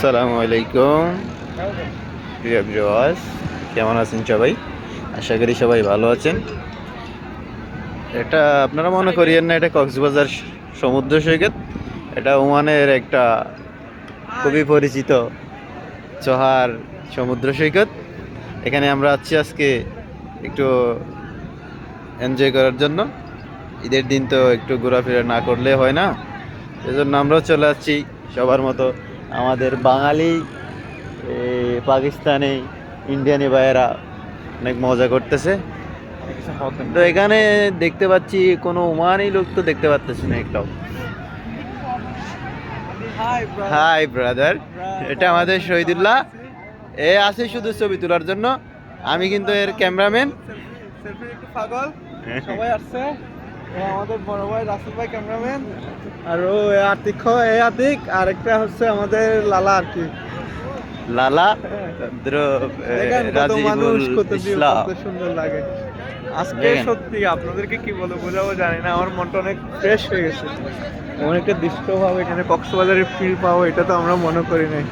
আসসালামু আলাইকুম প্রিয় ভিউয়ার্স, কেমন আছেন সবাই? আশা করি সবাই ভালো আছেন। এটা আপনারা মনে করিয়েন না এটা কক্সবাজার সমুদ্র সৈকত। এটা ওমানের একটা খুবই পরিচিত চহার সমুদ্র সৈকত। এখানে আমরা আছি আজকে একটু এনজয় করার জন্য। ঈদের দিন তো একটু ঘোরাফেরা না করলে হয় না, এজন্য আমরাও চলে আসছি সবার মতো। আমাদের বাঙালি, পাকিস্তানি, ইন্ডিয়ানি ভাইয়েরা অনেক মজা করতেছে। তো এখানে দেখতে পাচ্ছি কোনো ওমানি লোক তো দেখতে পাচ্ছি না একটাও। হাই ব্রাদার, এটা আমাদের শহীদুল্লাহ। এ আছে শুধু ছবি তোলার জন্য, আমি কিন্তু এর ক্যামেরাম্যান। একটু পাগল সবাই আসছে। আমাদের বড় ভাই রাসেল ভাই ক্যামেরাম্যান, আর ও আতিক আর একটা হচ্ছে আমাদের লালা আর কি। লালা দেখেন কত মানুষ, কত ইসলাম। কত সুন্দর লাগে আজকে। দেখেন। সত্যি আপনাদেরকে কি বলে বোঝাবো জানি না, আমার মনটা অনেক ফ্রেশ হয়ে গেছে। এমন একটা দৃশ্য পাবো এখানে, কক্সবাজারের ফিল পাবো, এটা তো আমরা মনে করি নাই।